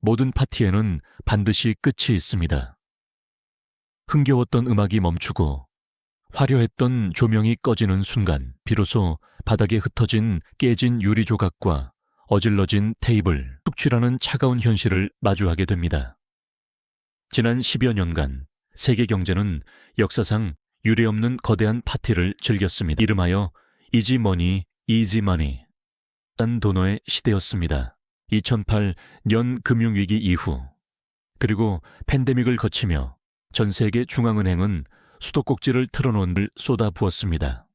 모든 파티에는 반드시 끝이 있습니다. 흥겨웠던 음악이 멈추고 화려했던 조명이 꺼지는 순간 비로소 바닥에 흩어진 깨진 유리 조각과 어질러진 테이블, 숙취라는 차가운 현실을 마주하게 됩니다. 지난 10여 년간 세계 경제는 역사상 유례없는 거대한 파티를 즐겼습니다. 이름하여 이지 머니, 이지 머니, 딴 돈어의 시대였습니다. 2008년 금융위기 이후, 그리고 팬데믹을 거치며 전 세계 중앙은행은 수도꼭지를 틀어놓은 을 쏟아부었습니다.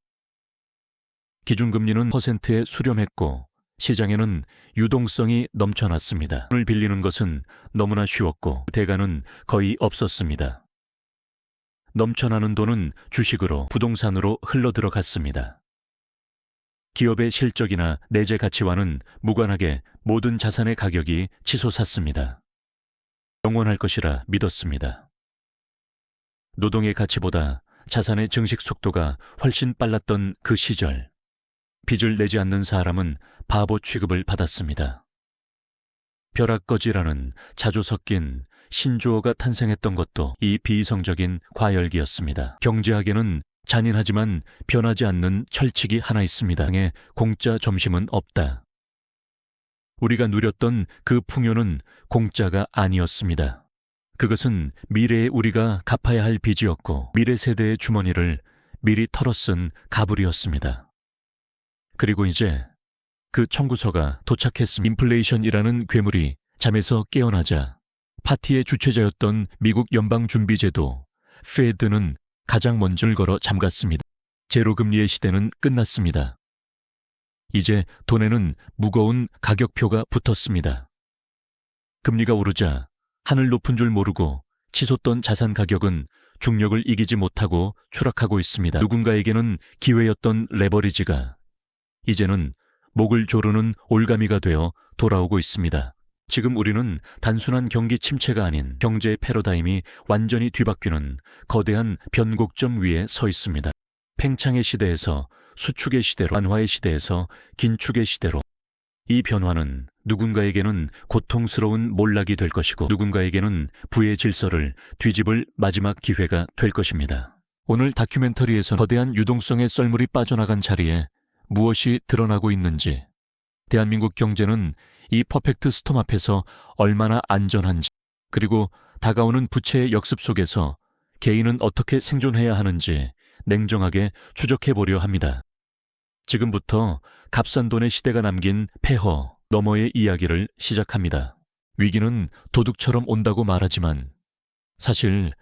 기준금리는 %에 수렴했고 시장에는 유동성이 넘쳐났습니다. 돈을 빌리는 것은 너무나 쉬웠고 대가는 거의 없었습니다. 넘쳐나는 돈은 주식으로, 부동산으로 흘러들어갔습니다. 기업의 실적이나 내재 가치와는 무관하게 모든 자산의 가격이 치솟았습니다. 영원할 것이라 믿었습니다. 노동의 가치보다 자산의 증식 속도가 훨씬 빨랐던 그 시절, 빚을 내지 않는 사람은 바보 취급을 받았습니다. 벼락거지라는 자주 섞인 신조어가 탄생했던 것도 이 비이성적인 과열기였습니다. 경제학에는 잔인하지만 변하지 않는 철칙이 하나 있습니다. 공짜 점심은 없다. 우리가 누렸던 그 풍요는 공짜가 아니었습니다. 그것은 미래에 우리가 갚아야 할 빚이었고 미래 세대의 주머니를 미리 털어쓴 가불이었습니다. 그리고 이제 그 청구서가 도착했습니다. 인플레이션이라는 괴물이 잠에서 깨어나자 파티의 주최자였던 미국 연방준비제도 페드는 가장 먼저 걸어 잠갔습니다. 제로금리의 시대는 끝났습니다. 이제 돈에는 무거운 가격표가 붙었습니다. 금리가 오르자 하늘 높은 줄 모르고 치솟던 자산 가격은 중력을 이기지 못하고 추락하고 있습니다. 누군가에게는 기회였던 레버리지가 이제는 목을 조르는 올가미가 되어 돌아오고 있습니다. 지금 우리는 단순한 경기 침체가 아닌 경제의 패러다임이 완전히 뒤바뀌는 거대한 변곡점 위에 서 있습니다. 팽창의 시대에서 수축의 시대로, 완화의 시대에서 긴축의 시대로, 이 변화는 누군가에게는 고통스러운 몰락이 될 것이고 누군가에게는 부의 질서를 뒤집을 마지막 기회가 될 것입니다. 오늘 다큐멘터리에서 거대한 유동성의 썰물이 빠져나간 자리에 무엇이 드러나고 있는지, 대한민국 경제는 이 퍼펙트 스톰 앞에서 얼마나 안전한지, 그리고 다가오는 부채의 역습 속에서 개인은 어떻게 생존해야 하는지 냉정하게 추적해보려 합니다. 지금부터 값싼 돈의 시대가 남긴 폐허 너머의 이야기를 시작합니다. 위기는 도둑처럼 온다고 말하지만 사실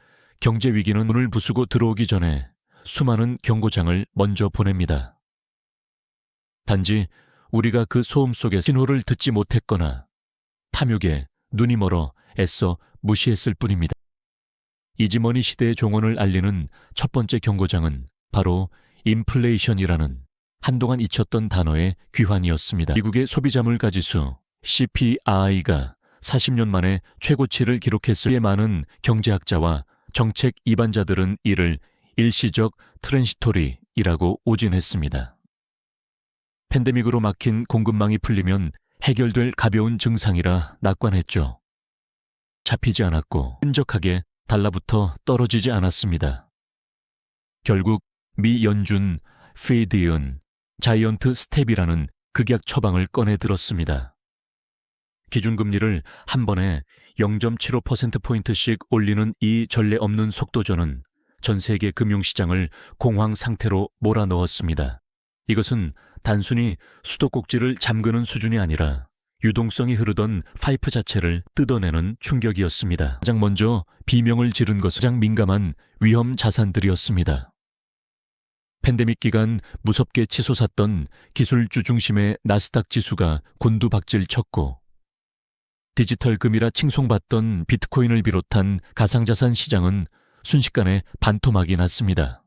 경제 위기는 문을 부수고 들어오기 전에 수많은 경고장을 먼저 보냅니다. 단지 우리가 그 소음 속에 신호를 듣지 못했거나 탐욕에 눈이 멀어 애써 무시했을 뿐입니다. 이지머니 시대의 종언을 알리는 첫 번째 경고장은 바로 인플레이션이라는 한동안 잊혔던 단어의 귀환이었습니다. 미국의 소비자물 가지수 CPI가 40년 만에 최고치를 기록했을 때 많은 경제학자와 정책 이반자들은 이를 일시적 트랜시토리이라고 오진했습니다. 팬데믹으로 막힌 공급망이 풀리면 해결될 가벼운 증상이라 낙관했죠. 잡히지 않았고 끈적하게 달라붙어 떨어지지 않았습니다. 결국 미 연준 페드은 자이언트 스텝이라는 극약 처방을 꺼내 들었습니다. 기준금리를 한 번에 0.75%포인트씩 올리는 이 전례 없는 속도전은 전 세계 금융시장을 공황 상태로 몰아넣었습니다. 이것은 단순히 수도꼭지를 잠그는 수준이 아니라 유동성이 흐르던 파이프 자체를 뜯어내는 충격이었습니다. 가장 먼저 비명을 지른 것은 가장 민감한 위험 자산들이었습니다. 팬데믹 기간 무섭게 치솟았던 기술주 중심의 나스닥 지수가 곤두박질 쳤고 디지털 금이라 칭송받던 비트코인을 비롯한 가상자산 시장은 순식간에 반토막이 났습니다.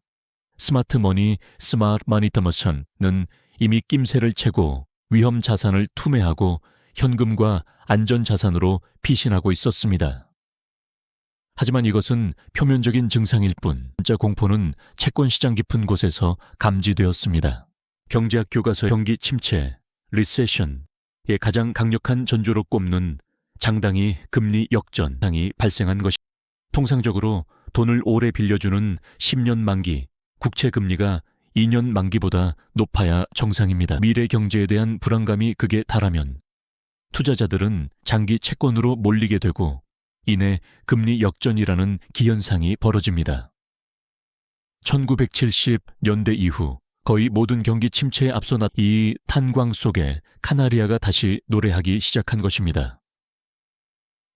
스마트 머니, 스마트 머니 터머션은 이미 낌새를 채고 위험 자산을 투매하고 현금과 안전 자산으로 피신하고 있었습니다. 하지만 이것은 표면적인 증상일 뿐, 진짜 공포는 채권 시장 깊은 곳에서 감지되었습니다. 경제학 교과서 경기 침체, 리세션의 가장 강력한 전조로 꼽는 장당히 금리 역전이 발생한 것이 통상적으로 돈을 오래 빌려주는 10년 만기 국채 금리가 2년 만기보다 높아야 정상입니다. 미래 경제에 대한 불안감이 극에 달하면 투자자들은 장기 채권으로 몰리게 되고 이내 금리 역전이라는 기현상이 벌어집니다. 1970년대 이후 거의 모든 경기 침체에 앞서 이 탄광 속에 카나리아가 다시 노래하기 시작한 것입니다.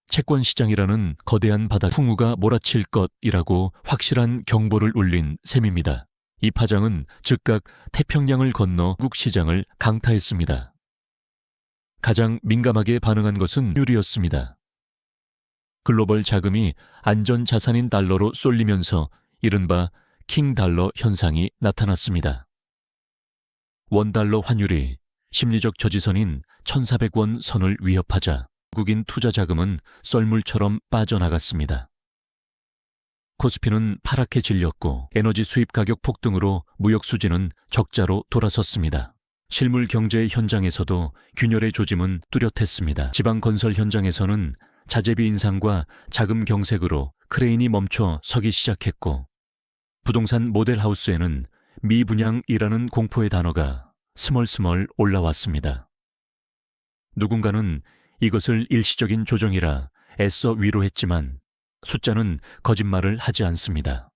채권 시장이라는 거대한 바다 풍우가 몰아칠 것이라고 확실한 경보를 울린 셈입니다. 이 파장은 즉각 태평양을 건너 미국 시장을 강타했습니다. 가장 민감하게 반응한 것은 환율이었습니다. 글로벌 자금이 안전자산인 달러로 쏠리면서 이른바 킹달러 현상이 나타났습니다. 원달러 환율이 심리적 저지선인 1,400원 선을 위협하자 외국인 투자 자금은 썰물처럼 빠져나갔습니다. 코스피는 파랗게 질렸고 에너지 수입 가격 폭등으로 무역 수지는 적자로 돌아섰습니다. 실물 경제 현장에서도 균열의 조짐은 뚜렷했습니다. 지방 건설 현장에서는 자재비 인상과 자금 경색으로 크레인이 멈춰 서기 시작했고 부동산 모델하우스에는 미분양이라는 공포의 단어가 스멀스멀 올라왔습니다. 누군가는 이것을 일시적인 조정이라 애써 위로했지만 숫자는 거짓말을 하지 않습니다.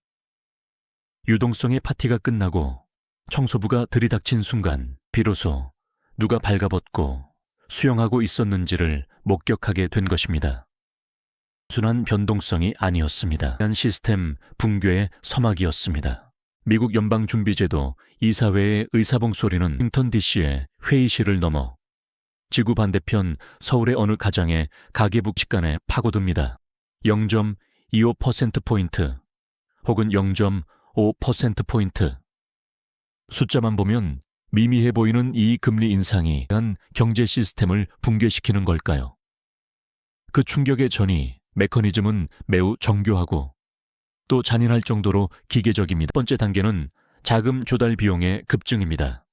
유동성의 파티가 끝나고 청소부가 들이닥친 순간 비로소 누가 발가벗고 수영하고 있었는지를 목격하게 된 것입니다. 순한 변동성이 아니었습니다. 시스템 붕괴의 서막이었습니다. 미국 연방준비제도 이사회의 의사봉 소리는 워싱턴 DC의 회의실을 넘어 지구 반대편 서울의 어느 가장의 가계부 직간에 파고듭니다. 0.25%포인트 혹은 0.5%포인트. 숫자만 보면 미미해 보이는 이 금리 인상이 한 경제 시스템을 붕괴시키는 걸까요? 그 충격의 전이 메커니즘은 매우 정교하고 또 잔인할 정도로 기계적입니다. 첫 번째 단계는 자금 조달 비용의 급증입니다.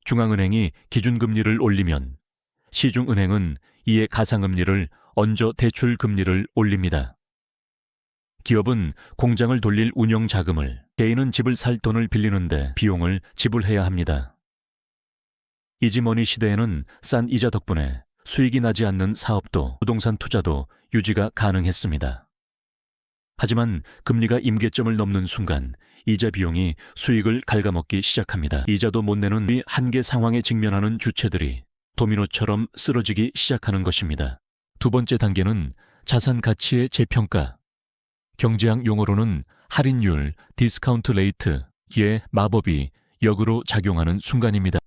중앙은행이 기준금리를 올리면 시중은행은 이에 가상금리를 얹어 대출금리를 올립니다. 기업은 공장을 돌릴 운영 자금을, 개인은 집을 살 돈을 빌리는데 비용을 지불해야 합니다. 이지머니 시대에는 싼 이자 덕분에 수익이 나지 않는 사업도 부동산 투자도 유지가 가능했습니다. 하지만 금리가 임계점을 넘는 순간 이자 비용이 수익을 갉아먹기 시작합니다. 이자도 못 내는 이 한계 상황에 직면하는 주체들이 도미노처럼 쓰러지기 시작하는 것입니다. 두 번째 단계는 자산 가치의 재평가. 경제학 용어로는 할인율, 디스카운트 레이트의 마법이 역으로 작용하는 순간입니다.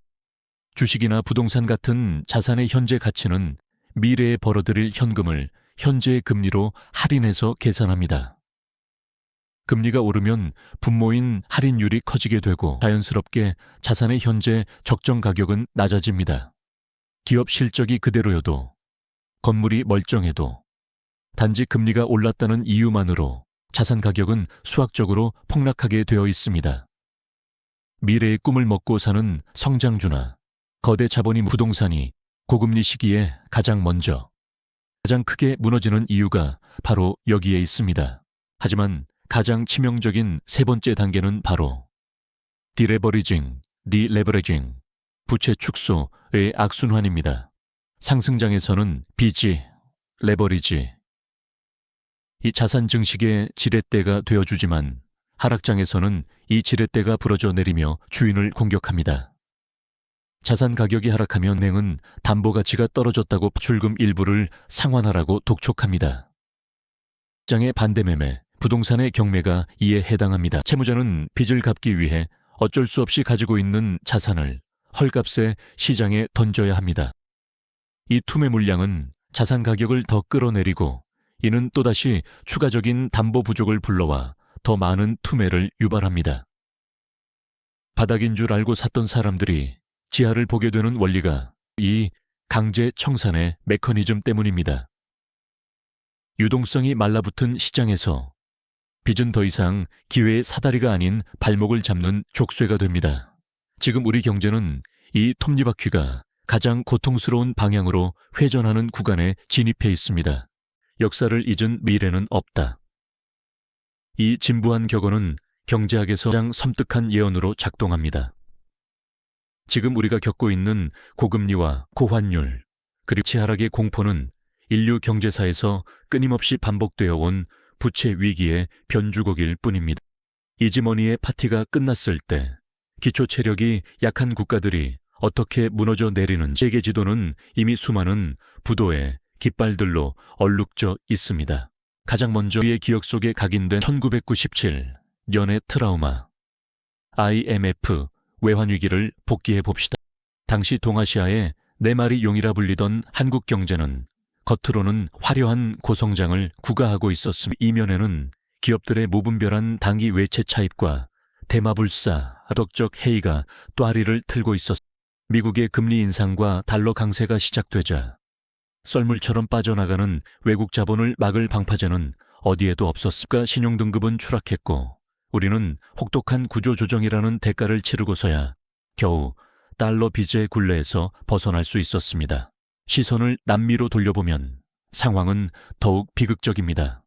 주식이나 부동산 같은 자산의 현재 가치는 미래에 벌어들일 현금을 현재의 금리로 할인해서 계산합니다. 금리가 오르면 분모인 할인율이 커지게 되고 자연스럽게 자산의 현재 적정 가격은 낮아집니다. 기업 실적이 그대로여도, 건물이 멀쩡해도 단지 금리가 올랐다는 이유만으로 자산 가격은 수학적으로 폭락하게 되어 있습니다. 미래의 꿈을 먹고 사는 성장주나 거대 자본이 부동산이 고금리 시기에 가장 크게 무너지는 이유가 바로 여기에 있습니다. 하지만 가장 치명적인 세 번째 단계는 바로 디레버리징, 디레버리징, 부채 축소의 악순환입니다. 상승장에서는 빚이, 레버리지, 이 자산 증식의 지렛대가 되어주지만 하락장에서는 이 지렛대가 부러져 내리며 주인을 공격합니다. 자산 가격이 하락하면 은행은 담보 가치가 떨어졌다고 출금 일부를 상환하라고 독촉합니다. 장의 반대매매, 부동산의 경매가 이에 해당합니다. 채무자는 빚을 갚기 위해 어쩔 수 없이 가지고 있는 자산을 헐값에 시장에 던져야 합니다. 이 투매 물량은 자산 가격을 더 끌어내리고 이는 또다시 추가적인 담보 부족을 불러와 더 많은 투매를 유발합니다. 바닥인 줄 알고 샀던 사람들이 지하를 보게 되는 원리가 이 강제 청산의 메커니즘 때문입니다. 유동성이 말라붙은 시장에서 빚은 더 이상 기회의 사다리가 아닌 발목을 잡는 족쇄가 됩니다. 지금 우리 경제는 이 톱니바퀴가 가장 고통스러운 방향으로 회전하는 구간에 진입해 있습니다. 역사를 잊은 미래는 없다. 이 진부한 격언은 경제학에서 가장 섬뜩한 예언으로 작동합니다. 지금 우리가 겪고 있는 고금리와 고환율, 그리고 치하락의 공포는 인류 경제사에서 끊임없이 반복되어 온 부채 위기의 변주곡일 뿐입니다. 이지머니의 파티가 끝났을 때 기초 체력이 약한 국가들이 어떻게 무너져 내리는지 세계 지도는 이미 수많은 부도의 깃발들로 얼룩져 있습니다. 가장 먼저 우리의 기억 속에 각인된 1997년의 트라우마, IMF 외환위기를 복기해 봅시다. 당시 동아시아의 네 마리 용이라 불리던 한국 경제는 겉으로는 화려한 고성장을 구가하고 있었으며 이면에는 기업들의 무분별한 단기 외채 차입과 대마불사, 도덕적 해이가 또아리를 틀고 있었습니다. 미국의 금리 인상과 달러 강세가 시작되자 썰물처럼 빠져나가는 외국 자본을 막을 방파제는 어디에도 없었습니다. 신용등급은 추락했고 우리는 혹독한 구조조정이라는 대가를 치르고서야 겨우 달러 빚의 굴레에서 벗어날 수 있었습니다. 시선을 남미로 돌려보면 상황은 더욱 비극적입니다.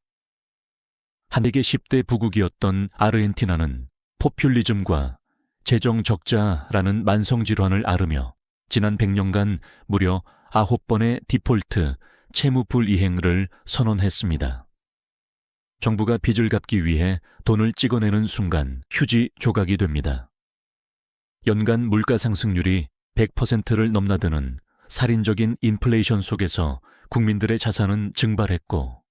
한국의 10대 부국이었던 아르헨티나는 포퓰리즘과 재정 적자라는 만성질환을 앓으며 지난 100년간 무려 9번의 디폴트, 채무 불이행을 선언했습니다. 정부가 빚을 갚기 위해 돈을 찍어내는 순간 휴지 조각이 됩니다. 연간 물가 상승률이 100%를 넘나드는 살인적인 인플레이션 속에서 국민들의 자산은 증발했고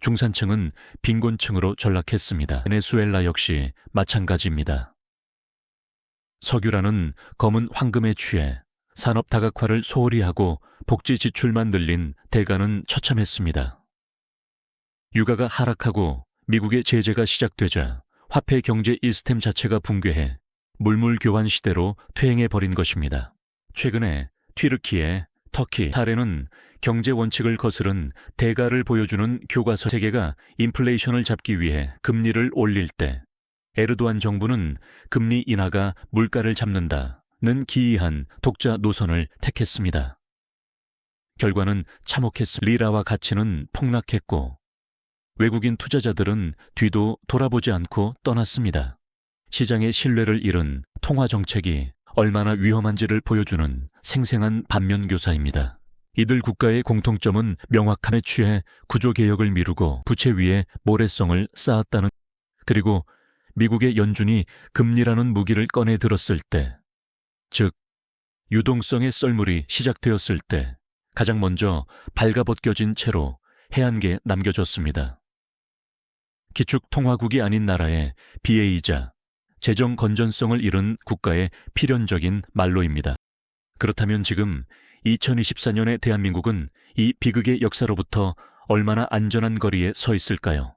중산층은 빈곤층으로 전락했습니다. 베네수엘라 역시 마찬가지입니다. 석유라는 검은 황금에 취해 산업 다각화를 소홀히 하고 복지 지출만 늘린 대가는 처참했습니다. 유가가 하락하고 미국의 제재가 시작되자 화폐 경제 시스템 자체가 붕괴해 물물 교환 시대로 퇴행해버린 것입니다. 최근에 튀르키예, 터키 사례는 경제 원칙을 거스른 대가를 보여주는 교과서. 세계가 인플레이션을 잡기 위해 금리를 올릴 때 에르도안 정부는 금리 인하가 물가를 잡는다는 기이한 독자 노선을 택했습니다. 결과는 참혹했습니다. 리라와 가치는 폭락했고 외국인 투자자들은 뒤도 돌아보지 않고 떠났습니다. 시장의 신뢰를 잃은 통화 정책이 얼마나 위험한지를 보여주는 생생한 반면교사입니다. 이들 국가의 공통점은 명확함에 취해 구조개혁을 미루고 부채 위에 모래성을 쌓았다는, 그리고 미국의 연준이 금리라는 무기를 꺼내 들었을 때, 즉 유동성의 썰물이 시작되었을 때 가장 먼저 발가벗겨진 채로 해안계에 남겨졌습니다. 기축 통화국이 아닌 나라의 비애이자 재정 건전성을 잃은 국가의 필연적인 말로입니다. 그렇다면 지금 2024년의 대한민국은 이 비극의 역사로부터 얼마나 안전한 거리에 서 있을까요?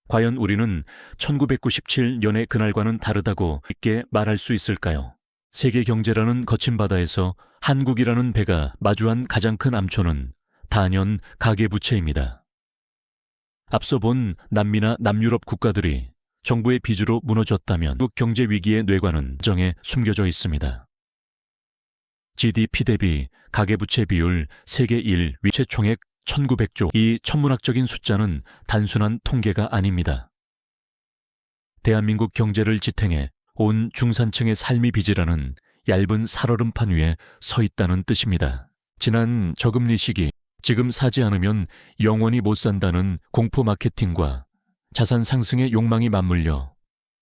과연 우리는 1997년의 그날과는 다르다고 있게 말할 수 있을까요? 세계 경제라는 거친 바다에서 한국이라는 배가 마주한 가장 큰 암초는 단연 가계부채입니다. 앞서 본 남미나 남유럽 국가들이 정부의 빚으로 무너졌다면 한국 경제 위기의 뇌관은 정에 숨겨져 있습니다. GDP 대비 가계부채 비율 세계 1위, 위채총액 1900조. 이 천문학적인 숫자는 단순한 통계가 아닙니다. 대한민국 경제를 지탱해 온 중산층의 삶이 빚이라는 얇은 살얼음판 위에 서 있다는 뜻입니다. 지난 저금리 시기, 지금 사지 않으면 영원히 못 산다는 공포 마케팅과 자산 상승의 욕망이 맞물려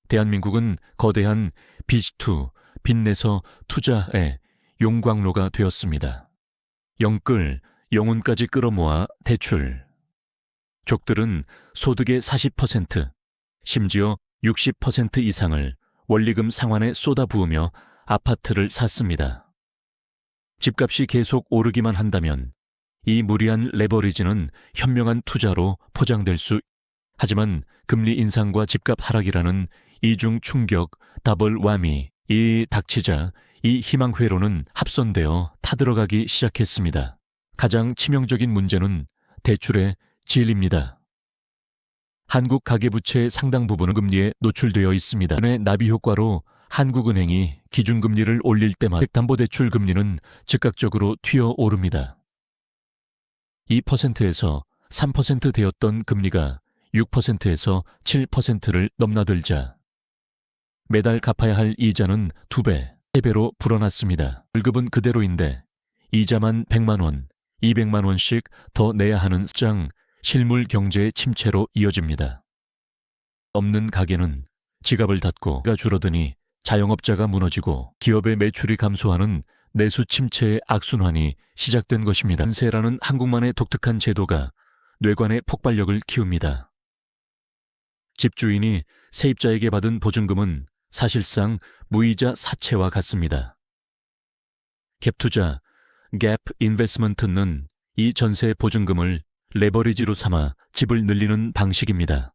대한민국은 거대한 빚투, 빚내서 투자의 용광로가 되었습니다. 영끌, 영혼까지 끌어모아 대출. 족들은 소득의 40%, 심지어 60% 이상을 원리금 상환에 쏟아부으며 아파트를 샀습니다. 집값이 계속 오르기만 한다면 이 무리한 레버리지는 현명한 투자로 포장될 수. 하지만 금리 인상과 집값 하락이라는 이중 충격 더블 와미, 이 닥치자 이 희망회로는 합선되어 타들어가기 시작했습니다. 가장 치명적인 문제는 대출의 질입니다. 한국 가계부채의 상당 부분은 금리에 노출되어 있습니다. 나비 효과로 한국은행이 기준금리를 올릴 때마다 담보대출 금리는 즉각적으로 튀어오릅니다. 2%에서 3% 되었던 금리가 6%에서 7%를 넘나들자 매달 갚아야 할 이자는 2배, 3배로 불어났습니다. 월급은 그대로인데 이자만 100만 원, 200만 원씩 더 내야 하는 시장 실물 경제의 침체로 이어집니다. 없는 가게는 지갑을 닫고 가 줄어드니 자영업자가 무너지고 기업의 매출이 감소하는 내수 침체의 악순환이 시작된 것입니다. 전세라는 한국만의 독특한 제도가 뇌관의 폭발력을 키웁니다. 집주인이 세입자에게 받은 보증금은 사실상 무이자 사채와 같습니다. 갭투자, 갭 인베스먼트는 이 전세 보증금을 레버리지로 삼아 집을 늘리는 방식입니다.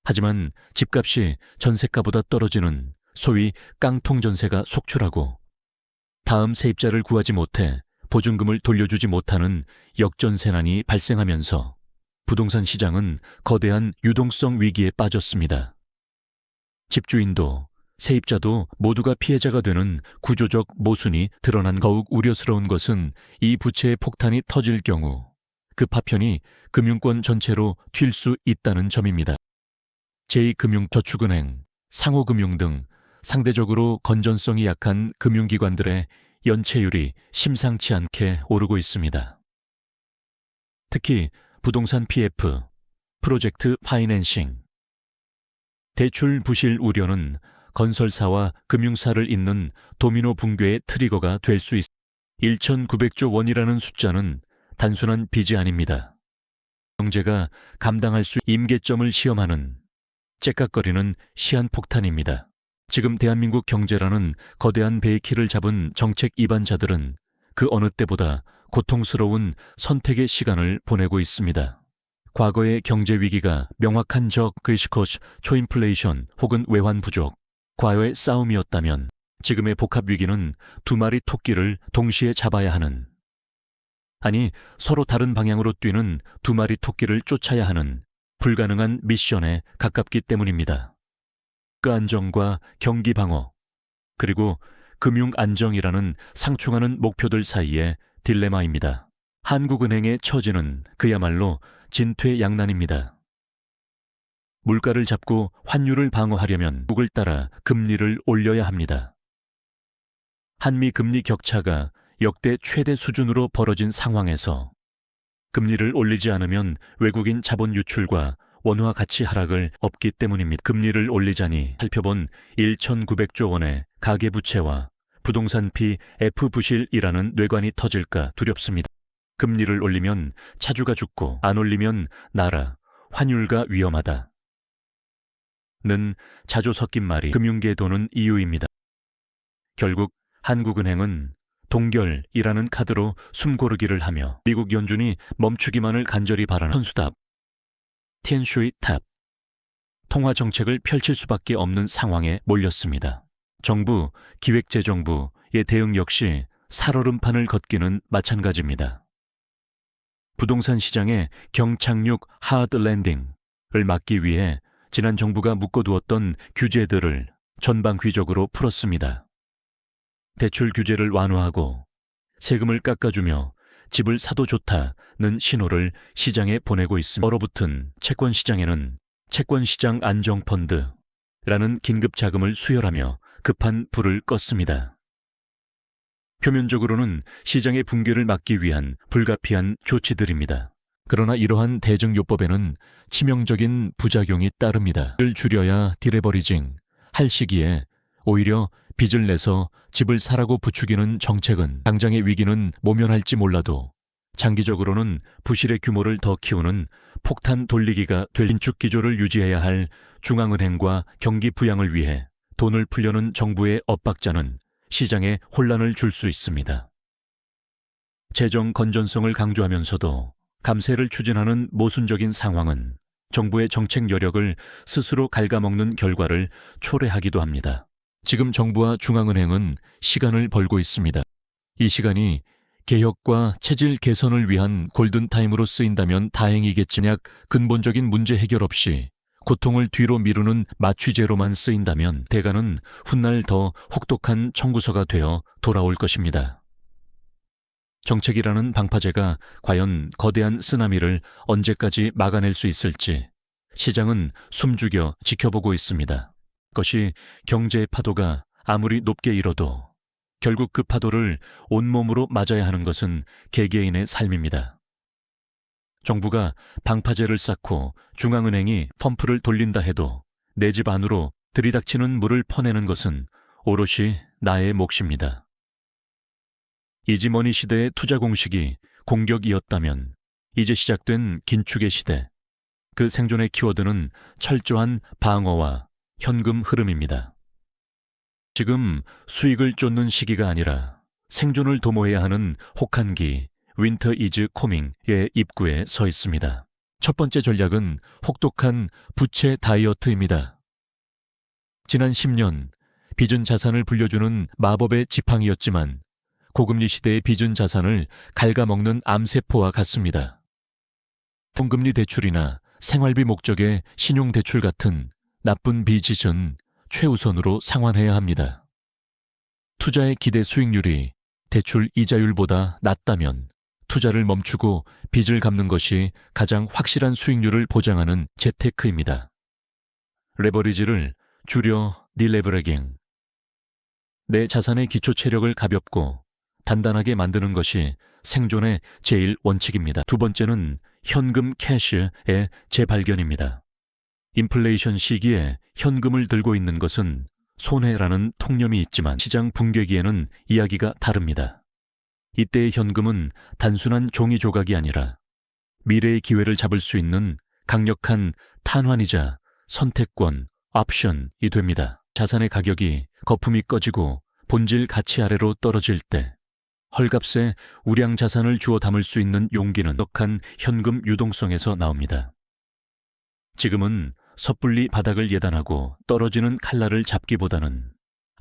하지만 집값이 전세가보다 떨어지는 소위 깡통 전세가 속출하고 다음 세입자를 구하지 못해 보증금을 돌려주지 못하는 역전세난이 발생하면서 부동산 시장은 거대한 유동성 위기에 빠졌습니다. 집주인도 세입자도 모두가 피해자가 되는 구조적 모순이 드러난 더욱 우려스러운 것은 이 부채의 폭탄이 터질 경우 그 파편이 금융권 전체로 튈 수 있다는 점입니다. 제2금융저축은행, 상호금융 등 상대적으로 건전성이 약한 금융기관들의 연체율이 심상치 않게 오르고 있습니다. 특히 부동산 PF, 프로젝트 파이낸싱, 대출 부실 우려는 건설사와 금융사를 잇는 도미노 붕괴의 트리거가 될 수 있습니다. 1,900조 원이라는 숫자는 단순한 빚이 아닙니다. 경제가 감당할 수 임계점을 시험하는 째깍거리는 시한폭탄입니다. 지금 대한민국 경제라는 거대한 배의 키를 잡은 정책 이반자들은 그 어느 때보다 고통스러운 선택의 시간을 보내고 있습니다. 과거의 경제 위기가 명확한 크리시코스, 초인플레이션 혹은 외환 부족, 과거의 싸움이었다면 지금의 복합 위기는 두 마리 토끼를 동시에 잡아야 하는, 아니 서로 다른 방향으로 뛰는 두 마리 토끼를 쫓아야 하는 불가능한 미션에 가깝기 때문입니다. 그 안정과 경기 방어, 그리고 금융 안정이라는 상충하는 목표들 사이의 딜레마입니다. 한국은행의 처지는 그야말로 진퇴양난입니다. 물가를 잡고 환율을 방어하려면 북을 따라 금리를 올려야 합니다. 한미 금리 격차가 역대 최대 수준으로 벌어진 상황에서 금리를 올리지 않으면 외국인 자본 유출과 원화 가치 하락을 없기 때문입니다. 금리를 올리자니 살펴본 1,900조 원의 가계부채와 부동산 PF 부실이라는 뇌관이 터질까 두렵습니다. 금리를 올리면 차주가 죽고 안 올리면 나라, 환율가 위험하다 는 자조 섞인 말이 금융계에 도는 이유입니다. 결국 한국은행은 동결이라는 카드로 숨고르기를 하며 미국 연준이 멈추기만을 간절히 바라는 선수답, 티엔슈이 탑, 통화정책을 펼칠 수밖에 없는 상황에 몰렸습니다. 정부, 기획재정부의 대응 역시 살얼음판을 걷기는 마찬가지입니다. 부동산 시장의 경착륙 하드 랜딩을 막기 위해 지난 정부가 묶어두었던 규제들을 전방위적으로 풀었습니다. 대출 규제를 완화하고 세금을 깎아주며 집을 사도 좋다는 신호를 시장에 보내고 있습니다. 얼어붙은 채권시장에는 채권시장 안정펀드라는 긴급자금을 수혈하며 급한 불을 껐습니다. 표면적으로는 시장의 붕괴를 막기 위한 불가피한 조치들입니다. 그러나 이러한 대증요법에는 치명적인 부작용이 따릅니다. 빚을 줄여야 디레버리징 할 시기에 오히려 빚을 내서 집을 사라고 부추기는 정책은 당장의 위기는 모면할지 몰라도 장기적으로는 부실의 규모를 더 키우는 폭탄 돌리기가 될 긴축 기조를 유지해야 할 중앙은행과 경기 부양을 위해 돈을 풀려는 정부의 엇박자는 시장에 혼란을 줄 수 있습니다. 재정 건전성을 강조하면서도 감세를 추진하는 모순적인 상황은 정부의 정책 여력을 스스로 갉아먹는 결과를 초래하기도 합니다. 지금 정부와 중앙은행은 시간을 벌고 있습니다. 이 시간이 개혁과 체질 개선을 위한 골든타임으로 쓰인다면 다행이겠지만 근본적인 문제 해결 없이 고통을 뒤로 미루는 마취제로만 쓰인다면 대가는 훗날 더 혹독한 청구서가 되어 돌아올 것입니다. 정책이라는 방파제가 과연 거대한 쓰나미를 언제까지 막아낼 수 있을지 시장은 숨죽여 지켜보고 있습니다. 그것이 경제의 파도가 아무리 높게 일어도 결국 그 파도를 온몸으로 맞아야 하는 것은 개개인의 삶입니다. 정부가 방파제를 쌓고 중앙은행이 펌프를 돌린다 해도 내 집 안으로 들이닥치는 물을 퍼내는 것은 오롯이 나의 몫입니다. 이지머니 시대의 투자 공식이 공격이었다면 이제 시작된 긴축의 시대, 그 생존의 키워드는 철저한 방어와 현금 흐름입니다. 지금 수익을 쫓는 시기가 아니라 생존을 도모해야 하는 혹한기, 윈터 이즈 코밍의 입구에 서 있습니다. 첫 번째 전략은 혹독한 부채 다이어트입니다. 지난 10년 빚은 자산을 불려주는 마법의 지팡이였지만 고금리 시대의 빚은 자산을 갉아먹는 암세포와 같습니다. 풍금리 대출이나 생활비 목적의 신용대출 같은 나쁜 빚은 최우선으로 상환해야 합니다. 투자의 기대 수익률이 대출 이자율보다 낮다면 투자를 멈추고 빚을 갚는 것이 가장 확실한 수익률을 보장하는 재테크입니다. 레버리지를 줄여 딜레버리깅. 내 자산의 기초 체력을 가볍고 단단하게 만드는 것이 생존의 제일 원칙입니다. 두 번째는 현금 캐시의 재발견입니다. 인플레이션 시기에 현금을 들고 있는 것은 손해라는 통념이 있지만 시장 붕괴기에는 이야기가 다릅니다. 이때의 현금은 단순한 종이 조각이 아니라 미래의 기회를 잡을 수 있는 강력한 탄환이자 선택권, 옵션이 됩니다. 자산의 가격이 거품이 꺼지고 본질 가치 아래로 떨어질 때 헐값에 우량 자산을 주워 담을 수 있는 용기는 넉한 현금 유동성에서 나옵니다. 지금은 섣불리 바닥을 예단하고 떨어지는 칼날을 잡기보다는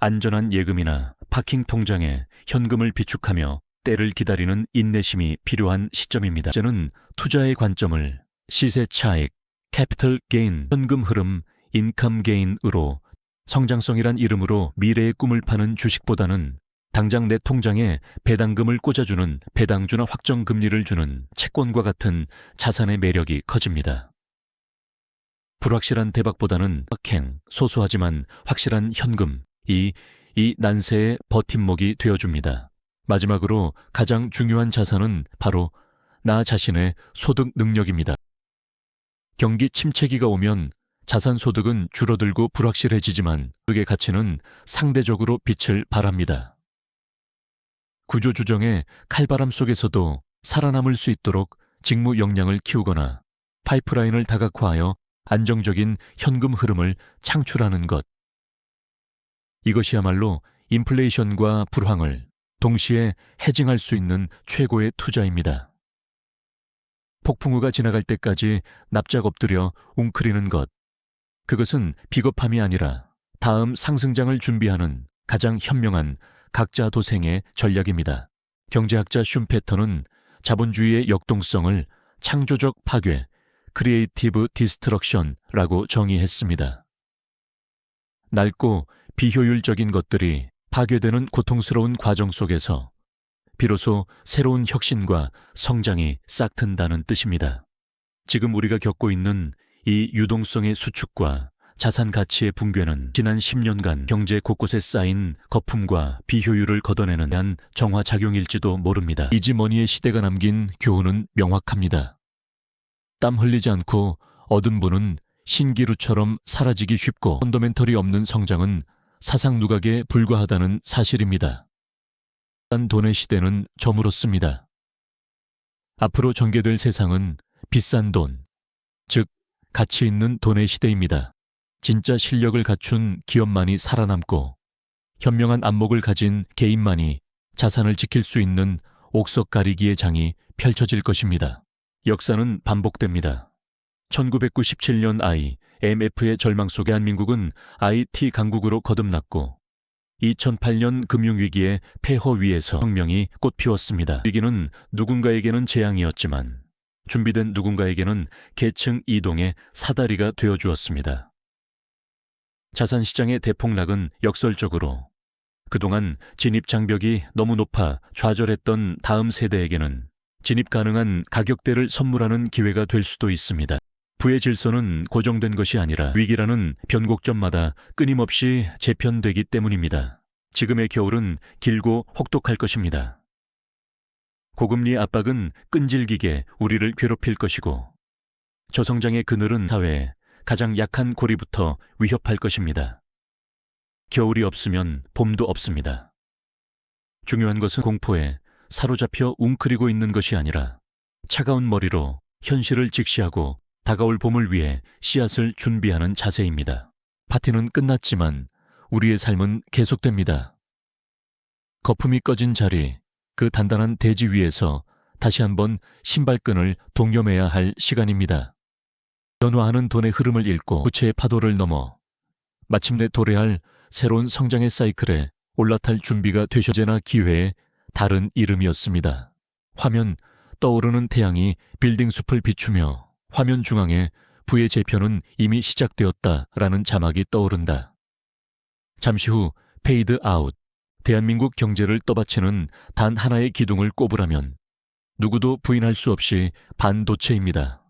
안전한 예금이나 파킹 통장에 현금을 비축하며 때를 기다리는 인내심이 필요한 시점입니다. 이제는 투자의 관점을 시세 차익, 캐피털 게인, 현금 흐름, 인컴 게인으로 성장성이란 이름으로 미래의 꿈을 파는 주식보다는 당장 내 통장에 배당금을 꽂아주는 배당주나 확정금리를 주는 채권과 같은 자산의 매력이 커집니다. 불확실한 대박보다는 박행, 소소하지만 확실한 현금, 이 난세의 버팀목이 되어줍니다. 마지막으로 가장 중요한 자산은 바로 나 자신의 소득 능력입니다. 경기 침체기가 오면 자산 소득은 줄어들고 불확실해지지만 소득의 가치는 상대적으로 빛을 발합니다. 구조조정의 칼바람 속에서도 살아남을 수 있도록 직무 역량을 키우거나 파이프라인을 다각화하여 안정적인 현금 흐름을 창출하는 것. 이것이야말로 인플레이션과 불황을 동시에 해징할 수 있는 최고의 투자입니다. 폭풍우가 지나갈 때까지 납작 엎드려 웅크리는 것. 그것은 비겁함이 아니라 다음 상승장을 준비하는 가장 현명한 각자 도생의 전략입니다. 경제학자 슌페터는 자본주의의 역동성을 창조적 파괴, 크리에이티브 디스트럭션라고 정의했습니다. 낡고 비효율적인 것들이 파괴되는 고통스러운 과정 속에서 비로소 새로운 혁신과 성장이 싹튼다는 뜻입니다. 지금 우리가 겪고 있는 이 유동성의 수축과 자산 가치의 붕괴는 지난 10년간 경제 곳곳에 쌓인 거품과 비효율을 걷어내는 한 정화작용일지도 모릅니다. 이지머니의 시대가 남긴 교훈은 명확합니다. 땀 흘리지 않고 얻은 분은 신기루처럼 사라지기 쉽고 펀더멘털이 없는 성장은 사상 누각에 불과하다는 사실입니다. 비싼 돈의 시대는 저물었습니다. 앞으로 전개될 세상은 비싼 돈, 즉 가치 있는 돈의 시대입니다. 진짜 실력을 갖춘 기업만이 살아남고 현명한 안목을 가진 개인만이 자산을 지킬 수 있는 옥석 가리기의 장이 펼쳐질 것입니다. 역사는 반복됩니다. 1997년 IMF의 절망 속에 대한민국은 IT 강국으로 거듭났고 2008년 금융위기의 폐허 위에서 혁명이 꽃피웠습니다. 위기는 누군가에게는 재앙이었지만 준비된 누군가에게는 계층 이동의 사다리가 되어 주었습니다. 자산시장의 대폭락은 역설적으로 그동안 진입 장벽이 너무 높아 좌절했던 다음 세대에게는 진입 가능한 가격대를 선물하는 기회가 될 수도 있습니다. 부의 질서는 고정된 것이 아니라 위기라는 변곡점마다 끊임없이 재편되기 때문입니다. 지금의 겨울은 길고 혹독할 것입니다. 고금리 압박은 끈질기게 우리를 괴롭힐 것이고 저성장의 그늘은 사회의 가장 약한 고리부터 위협할 것입니다. 겨울이 없으면 봄도 없습니다. 중요한 것은 공포에 사로잡혀 웅크리고 있는 것이 아니라 차가운 머리로 현실을 직시하고 다가올 봄을 위해 씨앗을 준비하는 자세입니다. 파티는 끝났지만 우리의 삶은 계속됩니다. 거품이 꺼진 자리, 그 단단한 대지 위에서 다시 한번 신발끈을 동여매야 할 시간입니다. 변화하는 돈의 흐름을 읽고 부채의 파도를 넘어 마침내 도래할 새로운 성장의 사이클에 올라탈 준비가 되셔제나 기회의 다른 이름이었습니다. 화면 떠오르는 태양이 빌딩 숲을 비추며 화면 중앙에 부의 재편은 이미 시작되었다라는 자막이 떠오른다. 잠시 후 페이드 아웃, 대한민국 경제를 떠받치는 단 하나의 기둥을 꼽으라면 누구도 부인할 수 없이 반도체입니다.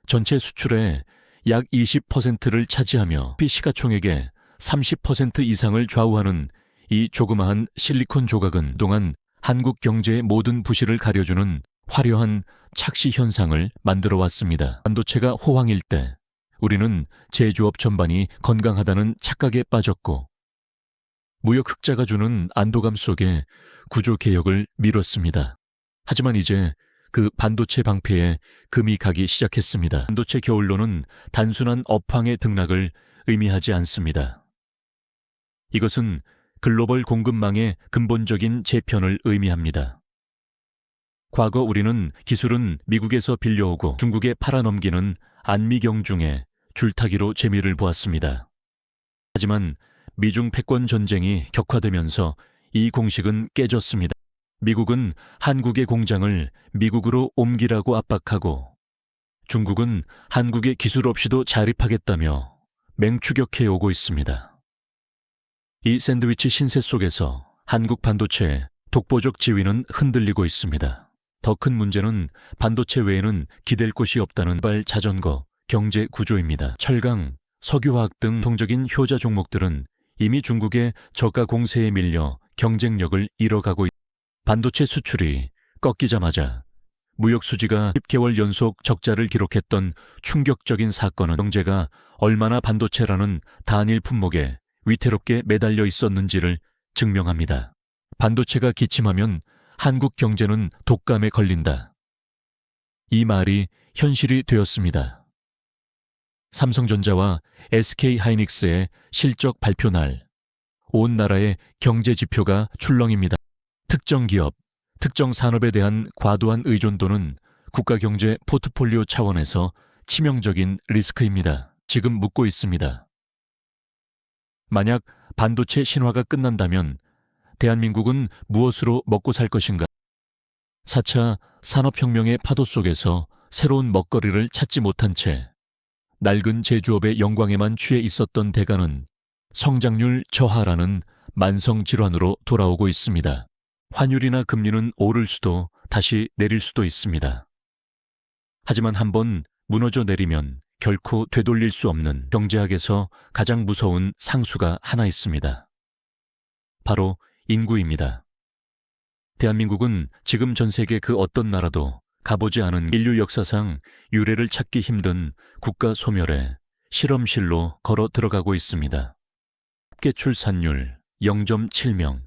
전체 수출의 약 20%를 차지하며 시가총액의 30% 이상을 좌우하는 이 조그마한 실리콘 조각은 그동안 한국 경제의 모든 부실을 가려주는 화려한 착시 현상을 만들어 왔습니다. 반도체가 호황일 때 우리는 제조업 전반이 건강하다는 착각에 빠졌고 무역 흑자가 주는 안도감 속에 구조개혁을 미뤘습니다. 하지만 이제 그 반도체 방패에 금이 가기 시작했습니다. 반도체 겨울로는 단순한 업황의 등락을 의미하지 않습니다. 이것은 글로벌 공급망의 근본적인 재편을 의미합니다. 과거 우리는 기술은 미국에서 빌려오고 중국에 팔아넘기는 안미경 중에 줄타기로 재미를 보았습니다. 하지만 미중 패권 전쟁이 격화되면서 이 공식은 깨졌습니다. 미국은 한국의 공장을 미국으로 옮기라고 압박하고 중국은 한국의 기술 없이도 자립하겠다며 맹추격해 오고 있습니다. 이 샌드위치 신세 속에서 한국 반도체의 독보적 지위는 흔들리고 있습니다. 더 큰 문제는 반도체 외에는 기댈 곳이 없다는 자전거 경제 구조입니다. 철강, 석유화학 등 통적인 효자 종목들은 이미 중국의 저가 공세에 밀려 경쟁력을 잃어가고 있습니다. 반도체 수출이 꺾이자마자 무역 수지가 10개월 연속 적자를 기록했던 충격적인 사건은 경제가 얼마나 반도체라는 단일 품목에 위태롭게 매달려 있었는지를 증명합니다. 반도체가 기침하면 한국 경제는 독감에 걸린다. 이 말이 현실이 되었습니다. 삼성전자와 SK하이닉스의 실적 발표 날, 온 나라의 경제 지표가 출렁입니다. 특정 기업, 특정 산업에 대한 과도한 의존도는 국가경제 포트폴리오 차원에서 치명적인 리스크입니다. 지금 묻고 있습니다. 만약 반도체 신화가 끝난다면 대한민국은 무엇으로 먹고 살 것인가? 4차 산업혁명의 파도 속에서 새로운 먹거리를 찾지 못한 채 낡은 제조업의 영광에만 취해 있었던 대가는 성장률 저하라는 만성질환으로 돌아오고 있습니다. 환율이나 금리는 오를 수도 다시 내릴 수도 있습니다. 하지만 한번 무너져 내리면 결코 되돌릴 수 없는 경제학에서 가장 무서운 상수가 하나 있습니다. 바로 인구입니다. 대한민국은 지금 전 세계 그 어떤 나라도 가보지 않은 인류 역사상 유례를 찾기 힘든 국가 소멸의 실험실로 걸어 들어가고 있습니다. 합계 출산율 0.7명.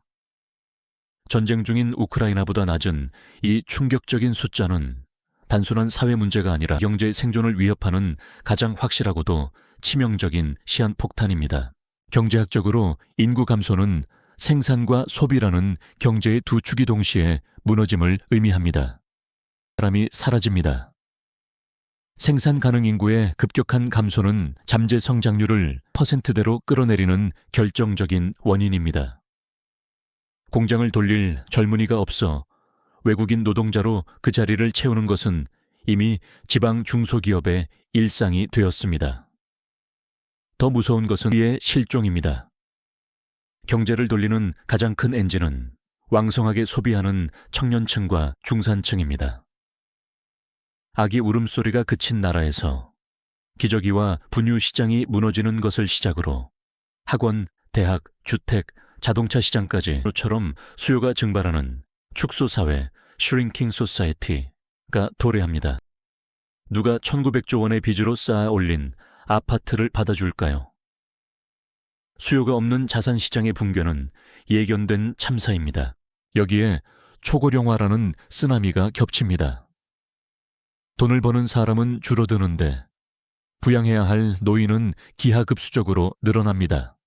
전쟁 중인 우크라이나보다 낮은 이 충격적인 숫자는 단순한 사회 문제가 아니라 경제의 생존을 위협하는 가장 확실하고도 치명적인 시한폭탄입니다. 경제학적으로 인구 감소는 생산과 소비라는 경제의 두 축이 동시에 무너짐을 의미합니다. 사람이 사라집니다. 생산 가능 인구의 급격한 감소는 잠재 성장률을 퍼센트대로 끌어내리는 결정적인 원인입니다. 공장을 돌릴 젊은이가 없어 외국인 노동자로 그 자리를 채우는 것은 이미 지방 중소기업의 일상이 되었습니다. 더 무서운 것은 이의 실종입니다. 경제를 돌리는 가장 큰 엔진은 왕성하게 소비하는 청년층과 중산층입니다. 아기 울음소리가 그친 나라에서 기저귀와 분유 시장이 무너지는 것을 시작으로 학원, 대학, 주택, 자동차 시장까지처럼 수요가 증발하는 축소사회, 슈링킹 소사이티가 도래합니다. 누가 1900조 원의 빚으로 쌓아 올린 아파트를 받아줄까요? 수요가 없는 자산시장의 붕괴는 예견된 참사입니다. 여기에 초고령화라는 쓰나미가 겹칩니다. 돈을 버는 사람은 줄어드는데 부양해야 할 노인은 기하급수적으로 늘어납니다.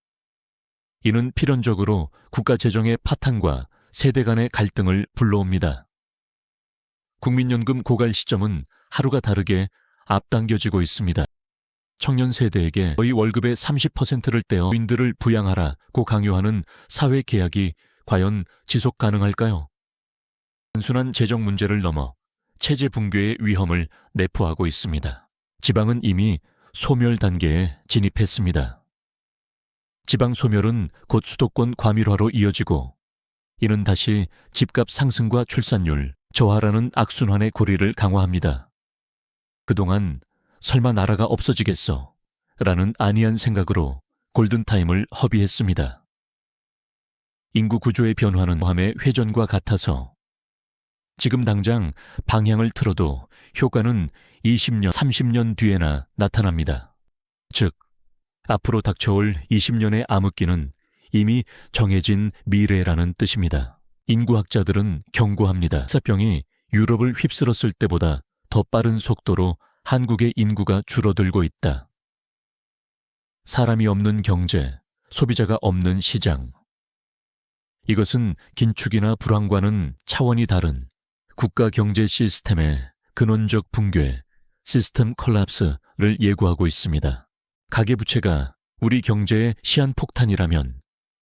이는 필연적으로 국가 재정의 파탄과 세대 간의 갈등을 불러옵니다. 국민연금 고갈 시점은 하루가 다르게 앞당겨지고 있습니다. 청년 세대에게 거의 월급의 30%를 떼어 노인들을 부양하라고 강요하는 사회 계약이 과연 지속 가능할까요? 단순한 재정 문제를 넘어 체제 붕괴의 위험을 내포하고 있습니다. 지방은 이미 소멸 단계에 진입했습니다. 지방 소멸은 곧 수도권 과밀화로 이어지고 이는 다시 집값 상승과 출산율 저하라는 악순환의 고리를 강화합니다. 그동안 설마 나라가 없어지겠어? 라는 안이한 생각으로 골든타임을 허비했습니다. 인구 구조의 변화는 모함의 회전과 같아서 지금 당장 방향을 틀어도 효과는 20년, 30년 뒤에나 나타납니다. 즉, 앞으로 닥쳐올 20년의 암흑기는 이미 정해진 미래라는 뜻입니다. 인구학자들은 경고합니다. 역사병이 유럽을 휩쓸었을 때보다 더 빠른 속도로 한국의 인구가 줄어들고 있다. 사람이 없는 경제, 소비자가 없는 시장. 이것은 긴축이나 불황과는 차원이 다른 국가 경제 시스템의 근원적 붕괴, 시스템 콜랩스를 예고하고 있습니다. 가계부채가 우리 경제의 시한폭탄이라면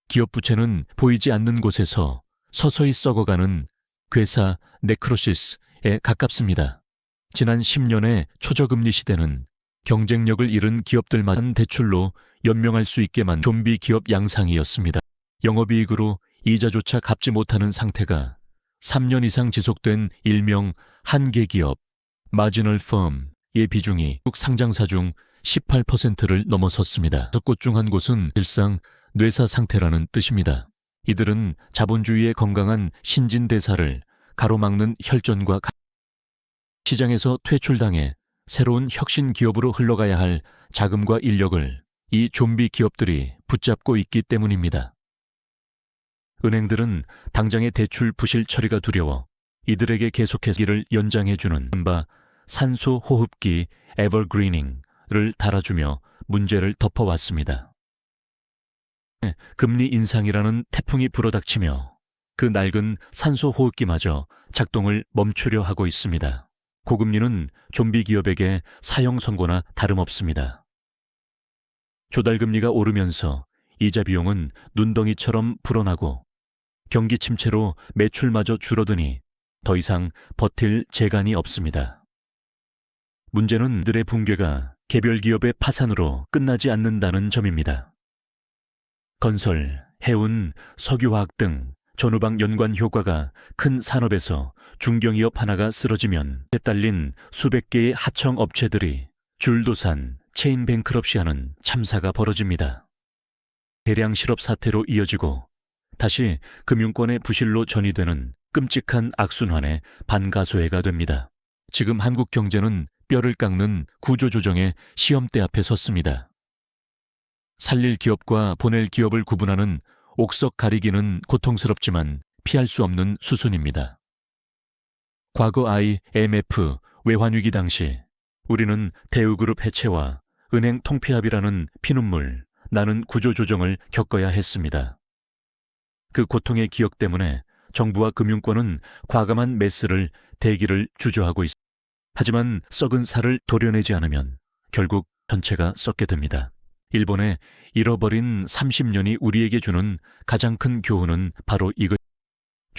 기업 부채는 보이지 않는 곳에서 서서히 썩어가는 괴사 네크로시스에 가깝습니다. 지난 10년의 초저금리 시대는 경쟁력을 잃은 기업들만 대출로 연명할 수 있게 만든 좀비 기업 양상이었습니다. 영업이익으로 이자조차 갚지 못하는 상태가 3년 이상 지속된 일명 한계기업, 마지널 펌의 비중이 한국 상장사 중 18%를 넘어섰습니다. 6곳 중 한 곳은 일상 뇌사 상태라는 뜻입니다. 이들은 자본주의의 건강한 신진대사를 가로막는 혈전과 시장에서 퇴출당해 새로운 혁신 기업으로 흘러가야 할 자금과 인력을 이 좀비 기업들이 붙잡고 있기 때문입니다. 은행들은 당장의 대출 부실 처리가 두려워 이들에게 계속해서 기를 연장해주는 이른바 산소 호흡기 에버그리닝을 달아주며 문제를 덮어왔습니다. 금리 인상이라는 태풍이 불어닥치며 그 낡은 산소 호흡기마저 작동을 멈추려 하고 있습니다. 고금리는 좀비 기업에게 사형 선고나 다름없습니다. 조달금리가 오르면서 이자 비용은 눈덩이처럼 불어나고 경기 침체로 매출마저 줄어드니 더 이상 버틸 재간이 없습니다. 문제는 이들의 붕괴가 개별 기업의 파산으로 끝나지 않는다는 점입니다. 건설, 해운, 석유화학 등 전후방 연관 효과가 큰 산업에서 중견기업 하나가 쓰러지면 딸린 수백 개의 하청 업체들이 줄도산, 체인 뱅크럽시하는 참사가 벌어집니다. 대량 실업 사태로 이어지고 다시 금융권의 부실로 전이되는 끔찍한 악순환의 반가소해가 됩니다. 지금 한국 경제는 뼈를 깎는 구조조정의 시험대 앞에 섰습니다. 살릴 기업과 보낼 기업을 구분하는 옥석 가리기는 고통스럽지만 피할 수 없는 수순입니다. 과거 IMF 외환위기 당시 우리는 대우그룹 해체와 은행 통폐합이라는 피눈물 나는 구조조정을 겪어야 했습니다. 그 고통의 기억 때문에 정부와 금융권은 과감한 메스를 대기를 주저하고 있습니다. 하지만 썩은 살을 도려내지 않으면 결국 전체가 썩게 됩니다. 일본의 잃어버린 30년이 우리에게 주는 가장 큰 교훈은 바로 이것.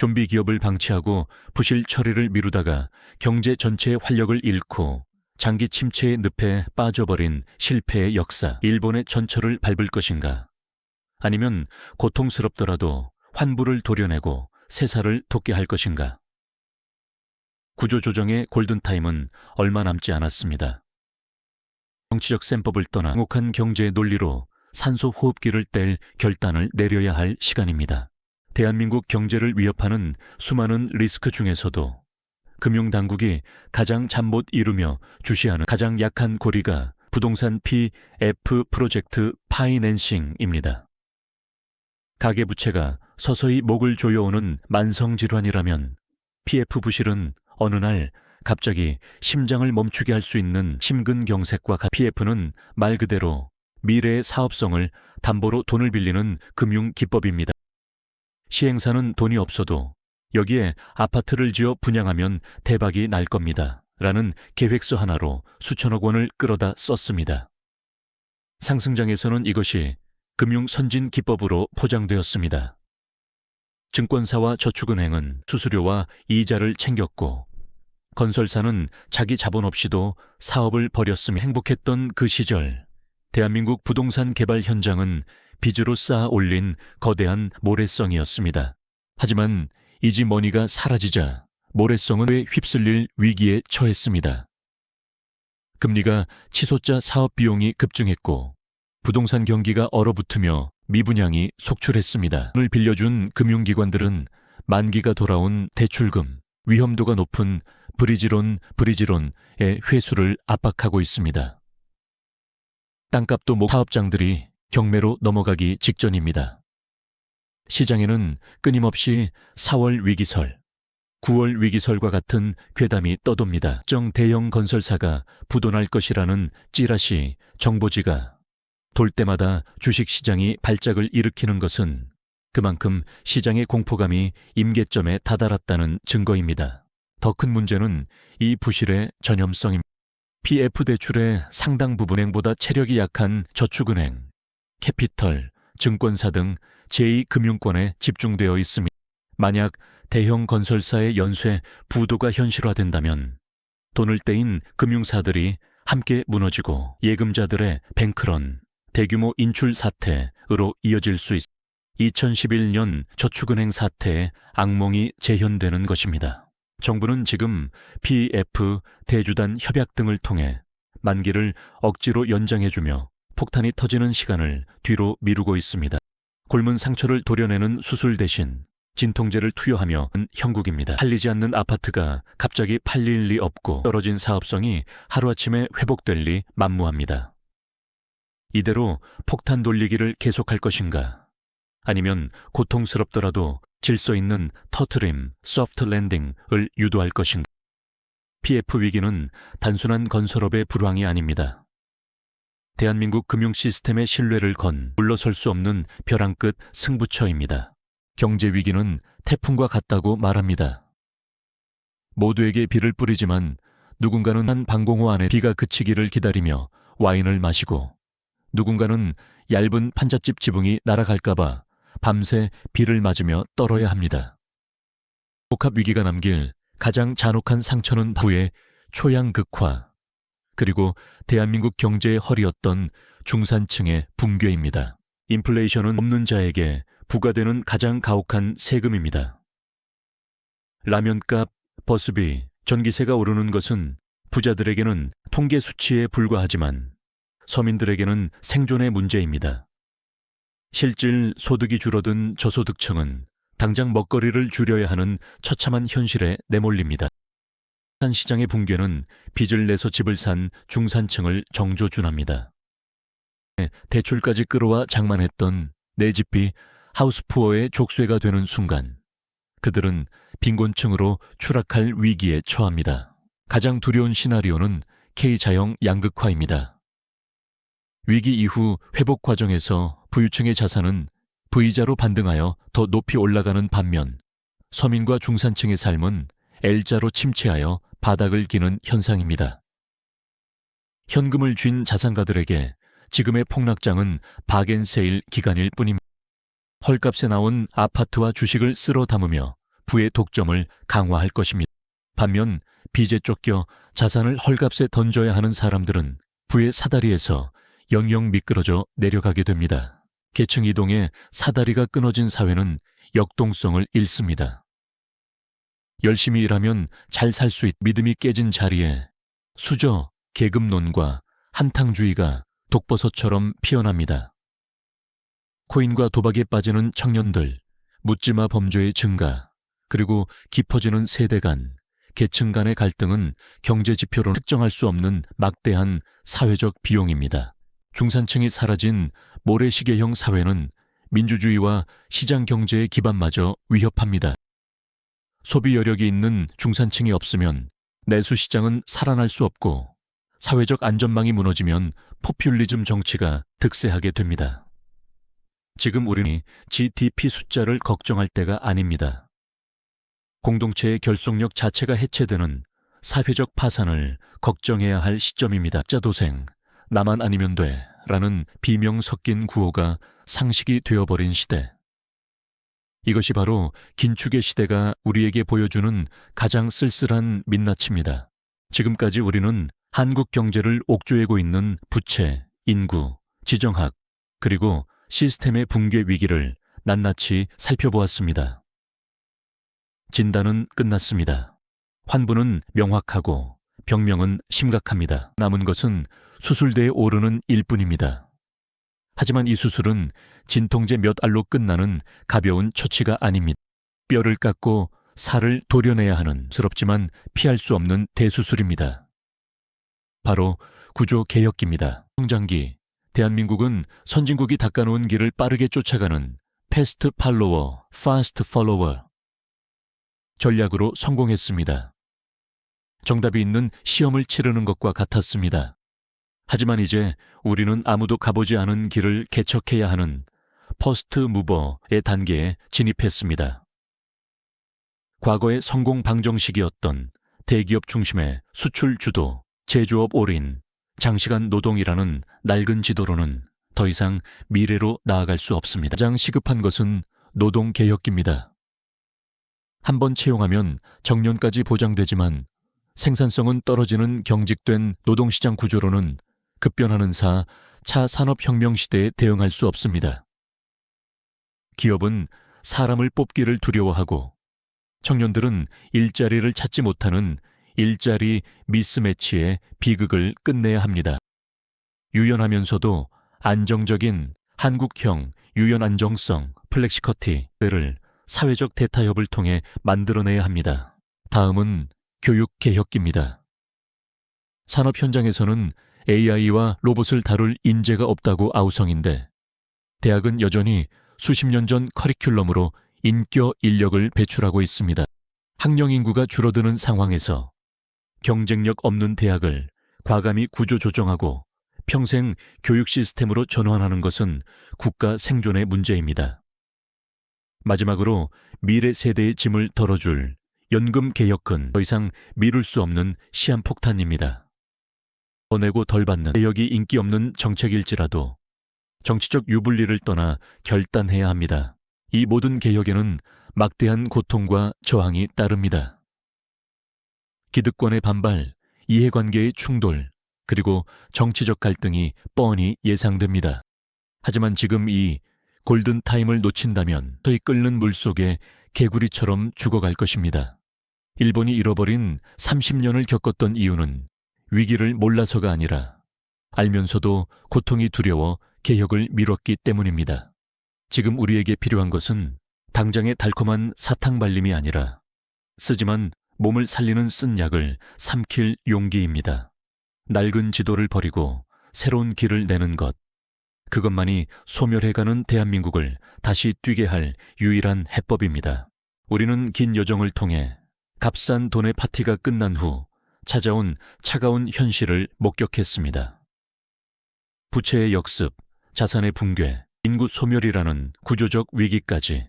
좀비 기업을 방치하고 부실 처리를 미루다가 경제 전체의 활력을 잃고 장기 침체의 늪에 빠져버린 실패의 역사, 일본의 전철을 밟을 것인가? 아니면 고통스럽더라도 환부를 도려내고 세사를 돋게 할 것인가? 구조조정의 골든타임은 얼마 남지 않았습니다. 정치적 셈법을 떠나 행복한 경제의 논리로 산소 호흡기를 뗄 결단을 내려야 할 시간입니다. 대한민국 경제를 위협하는 수많은 리스크 중에서도 금융당국이 가장 잠 못 이루며 주시하는 가장 약한 고리가 부동산 PF 프로젝트 파이낸싱입니다. 가계부채가 서서히 목을 조여오는 만성질환이라면 PF 부실은 어느 날 갑자기 심장을 멈추게 할 수 있는 심근경색과 PF는 말 그대로 미래의 사업성을 담보로 돈을 빌리는 금융기법입니다. 시행사는 돈이 없어도 여기에 아파트를 지어 분양하면 대박이 날 겁니다. 라는 계획서 하나로 수천억 원을 끌어다 썼습니다. 상승장에서는 이것이 금융선진기법으로 포장되었습니다. 증권사와 저축은행은 수수료와 이자를 챙겼고 건설사는 자기 자본 없이도 사업을 벌였으며 행복했던 그 시절 대한민국 부동산 개발 현장은 빚으로 쌓아 올린 거대한 모래성이었습니다. 하지만 이지머니가 사라지자 모래성은 휩쓸릴 위기에 처했습니다. 금리가 치솟자 사업 비용이 급증했고 부동산 경기가 얼어붙으며 미분양이 속출했습니다. 돈을 빌려준 금융기관들은 만기가 돌아온 대출금, 위험도가 높은 브리지론의 회수를 압박하고 있습니다. 땅값도 사업장들이 경매로 넘어가기 직전입니다. 시장에는 끊임없이 4월 위기설, 9월 위기설과 같은 괴담이 떠돕니다. 특정 대형 건설사가 부도날 것이라는 찌라시, 정보지가 돌 때마다 주식시장이 발작을 일으키는 것은 그만큼 시장의 공포감이 임계점에 다다랐다는 증거입니다. 더 큰 문제는 이 부실의 전염성입니다. PF 대출의 상당 부분 은행보다 체력이 약한 저축은행, 캐피털, 증권사 등 제2금융권에 집중되어 있습니다. 만약 대형 건설사의 연쇄 부도가 현실화된다면 돈을 떼인 금융사들이 함께 무너지고 예금자들의 뱅크런, 대규모 인출 사태로 이어질 수 있습니다. 2011년 저축은행 사태의 악몽이 재현되는 것입니다. 정부는 지금 PF, 대주단 협약 등을 통해 만기를 억지로 연장해주며 폭탄이 터지는 시간을 뒤로 미루고 있습니다. 곪은 상처를 도려내는 수술 대신 진통제를 투여하며 형국입니다. 팔리지 않는 아파트가 갑자기 팔릴 리 없고 떨어진 사업성이 하루아침에 회복될 리 만무합니다. 이대로 폭탄 돌리기를 계속할 것인가? 아니면 고통스럽더라도 질서 있는 터트림, 소프트 랜딩을 유도할 것인가? PF 위기는 단순한 건설업의 불황이 아닙니다. 대한민국 금융 시스템의 신뢰를 건 물러설 수 없는 벼랑 끝 승부처입니다. 경제 위기는 태풍과 같다고 말합니다. 모두에게 비를 뿌리지만 누군가는 한 방공호 안에 비가 그치기를 기다리며 와인을 마시고 누군가는 얇은 판잣집 지붕이 날아갈까봐 밤새 비를 맞으며 떨어야 합니다. 복합 위기가 남길 가장 잔혹한 상처는 부의 초양극화, 그리고 대한민국 경제의 허리였던 중산층의 붕괴입니다. 인플레이션은 없는 자에게 부과되는 가장 가혹한 세금입니다. 라면값, 버스비, 전기세가 오르는 것은 부자들에게는 통계 수치에 불과하지만 서민들에게는 생존의 문제입니다. 실질 소득이 줄어든 저소득층은 당장 먹거리를 줄여야 하는 처참한 현실에 내몰립니다. 시장의 붕괴는 빚을 내서 집을 산 중산층을 정조준합니다. 대출까지 끌어와 장만했던 내 집이 하우스푸어의 족쇄가 되는 순간 그들은 빈곤층으로 추락할 위기에 처합니다. 가장 두려운 시나리오는 K자형 양극화입니다. 위기 이후 회복 과정에서 부유층의 자산은 V자로 반등하여 더 높이 올라가는 반면 서민과 중산층의 삶은 L자로 침체하여 바닥을 기는 현상입니다. 현금을 쥔 자산가들에게 지금의 폭락장은 바겐세일 기간일 뿐입니다. 헐값에 나온 아파트와 주식을 쓸어 담으며 부의 독점을 강화할 것입니다. 반면 빚에 쫓겨 자산을 헐값에 던져야 하는 사람들은 부의 사다리에서 영영 미끄러져 내려가게 됩니다. 계층 이동에 사다리가 끊어진 사회는 역동성을 잃습니다. 열심히 일하면 잘 살 수 있 믿음이 깨진 자리에 수저, 계급론과 한탕주의가 독버섯처럼 피어납니다. 코인과 도박에 빠지는 청년들, 묻지마 범죄의 증가, 그리고 깊어지는 세대 간, 계층 간의 갈등은 경제 지표로 특정할 수 없는 막대한 사회적 비용입니다. 중산층이 사라진 모래시계형 사회는 민주주의와 시장 경제의 기반마저 위협합니다. 소비 여력이 있는 중산층이 없으면 내수 시장은 살아날 수 없고 사회적 안전망이 무너지면 포퓰리즘 정치가 득세하게 됩니다. 지금 우리는 GDP 숫자를 걱정할 때가 아닙니다. 공동체의 결속력 자체가 해체되는 사회적 파산을 걱정해야 할 시점입니다. 자도생, 나만 아니면 돼 라는 비명 섞인 구호가 상식이 되어버린 시대. 이것이 바로 긴축의 시대가 우리에게 보여주는 가장 쓸쓸한 민낯입니다. 지금까지 우리는 한국 경제를 옥죄고 있는 부채, 인구, 지정학, 그리고 시스템의 붕괴 위기를 낱낱이 살펴보았습니다. 진단은 끝났습니다. 환부는 명확하고 병명은 심각합니다. 남은 것은 수술대에 오르는 일뿐입니다. 하지만 이 수술은 진통제 몇 알로 끝나는 가벼운 처치가 아닙니다. 뼈를 깎고 살을 도려내야 하는 스럽지만 피할 수 없는 대수술입니다. 바로 구조개혁기입니다. 성장기, 대한민국은 선진국이 닦아놓은 길을 빠르게 쫓아가는 패스트 팔로워, 파스트 팔로워 전략으로 성공했습니다. 정답이 있는 시험을 치르는 것과 같았습니다. 하지만 이제 우리는 아무도 가보지 않은 길을 개척해야 하는 퍼스트 무버의 단계에 진입했습니다. 과거의 성공 방정식이었던 대기업 중심의 수출 주도, 제조업 올인, 장시간 노동이라는 낡은 지도로는 더 이상 미래로 나아갈 수 없습니다. 가장 시급한 것은 노동개혁기입니다. 한 번 채용하면 정년까지 보장되지만 생산성은 떨어지는 경직된 노동시장 구조로는 급변하는 차 산업혁명 시대에 대응할 수 없습니다. 기업은 사람을 뽑기를 두려워하고 청년들은 일자리를 찾지 못하는 일자리 미스매치의 비극을 끝내야 합니다. 유연하면서도 안정적인 한국형 유연 안정성 플렉시커티를 사회적 대타협을 통해 만들어내야 합니다. 다음은 교육개혁기입니다. 산업 현장에서는 AI와 로봇을 다룰 인재가 없다고 아우성인데 대학은 여전히 수십 년 전 커리큘럼으로 인격 인력을 배출하고 있습니다. 학령 인구가 줄어드는 상황에서 경쟁력 없는 대학을 과감히 구조조정하고 평생 교육 시스템으로 전환하는 것은 국가 생존의 문제입니다. 마지막으로 미래 세대의 짐을 덜어줄 연금 개혁은 더 이상 미룰 수 없는 시한폭탄입니다. 더 내고 덜 받는 개혁이 인기 없는 정책일지라도 정치적 유불리를 떠나 결단해야 합니다. 이 모든 개혁에는 막대한 고통과 저항이 따릅니다. 기득권의 반발, 이해관계의 충돌, 그리고 정치적 갈등이 뻔히 예상됩니다. 하지만 지금 이 골든타임을 놓친다면 서히 끓는 물속에 개구리처럼 죽어갈 것입니다. 일본이 잃어버린 30년을 겪었던 이유는 위기를 몰라서가 아니라 알면서도 고통이 두려워 개혁을 미뤘기 때문입니다. 지금 우리에게 필요한 것은 당장의 달콤한 사탕 발림이 아니라 쓰지만 몸을 살리는 쓴 약을 삼킬 용기입니다. 낡은 지도를 버리고 새로운 길을 내는 것, 그것만이 소멸해가는 대한민국을 다시 뛰게 할 유일한 해법입니다. 우리는 긴 여정을 통해 값싼 돈의 파티가 끝난 후 찾아온 차가운 현실을 목격했습니다. 부채의 역습, 자산의 붕괴, 인구 소멸이라는 구조적 위기까지.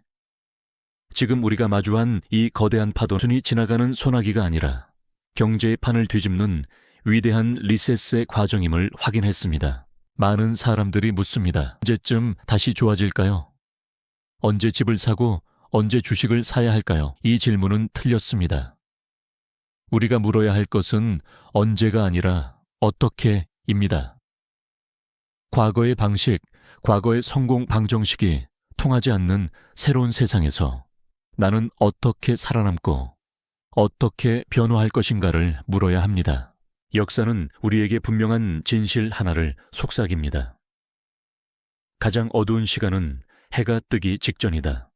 지금 우리가 마주한 이 거대한 파도는 순히 지나가는 소나기가 아니라 경제의 판을 뒤집는 위대한 리셋의 과정임을 확인했습니다. 많은 사람들이 묻습니다. 언제쯤 다시 좋아질까요? 언제 집을 사고 언제 주식을 사야 할까요? 이 질문은 틀렸습니다. 우리가 물어야 할 것은 언제가 아니라 어떻게입니다. 과거의 방식, 과거의 성공 방정식이 통하지 않는 새로운 세상에서 나는 어떻게 살아남고 어떻게 변화할 것인가를 물어야 합니다. 역사는 우리에게 분명한 진실 하나를 속삭입니다. 가장 어두운 시간은 해가 뜨기 직전이다.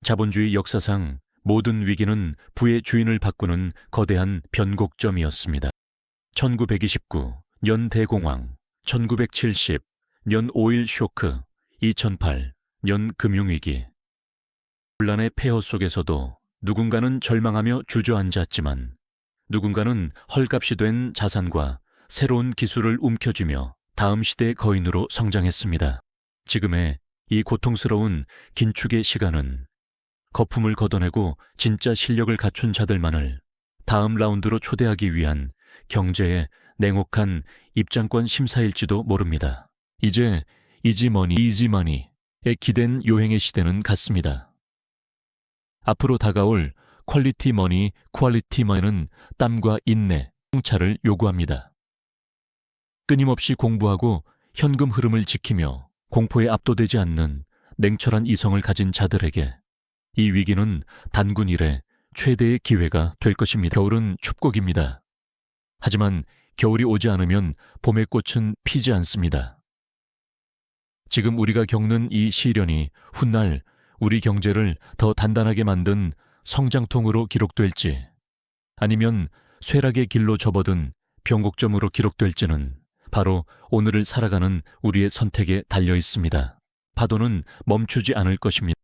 자본주의 역사상 모든 위기는 부의 주인을 바꾸는 거대한 변곡점이었습니다. 1929, 년 대공황, 1970, 년 5.1 쇼크, 2008, 년 금융위기. 혼란의 폐허 속에서도 누군가는 절망하며 주저앉았지만 누군가는 헐값이 된 자산과 새로운 기술을 움켜쥐며 다음 시대의 거인으로 성장했습니다. 지금의 이 고통스러운 긴축의 시간은 거품을 걷어내고 진짜 실력을 갖춘 자들만을 다음 라운드로 초대하기 위한 경제의 냉혹한 입장권 심사일지도 모릅니다. 이제 이지머니의 기댄 요행의 시대는 갔습니다. 앞으로 다가올 퀄리티 머니, 퀄리티 머니는 땀과 인내, 성찰을 요구합니다. 끊임없이 공부하고 현금 흐름을 지키며 공포에 압도되지 않는 냉철한 이성을 가진 자들에게 이 위기는 단군 이래 최대의 기회가 될 것입니다. 겨울은 춥곡입니다. 하지만 겨울이 오지 않으면 봄의 꽃은 피지 않습니다. 지금 우리가 겪는 이 시련이 훗날 우리 경제를 더 단단하게 만든 성장통으로 기록될지 아니면 쇠락의 길로 접어든 변곡점으로 기록될지는 바로 오늘을 살아가는 우리의 선택에 달려 있습니다. 파도는 멈추지 않을 것입니다.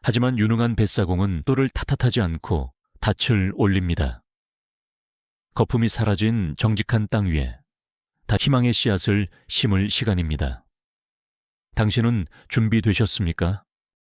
하지만 유능한 뱃사공은 또를 탓하지 않고 닻을 올립니다. 거품이 사라진 정직한 땅 위에 다 희망의 씨앗을 심을 시간입니다. 당신은 준비되셨습니까?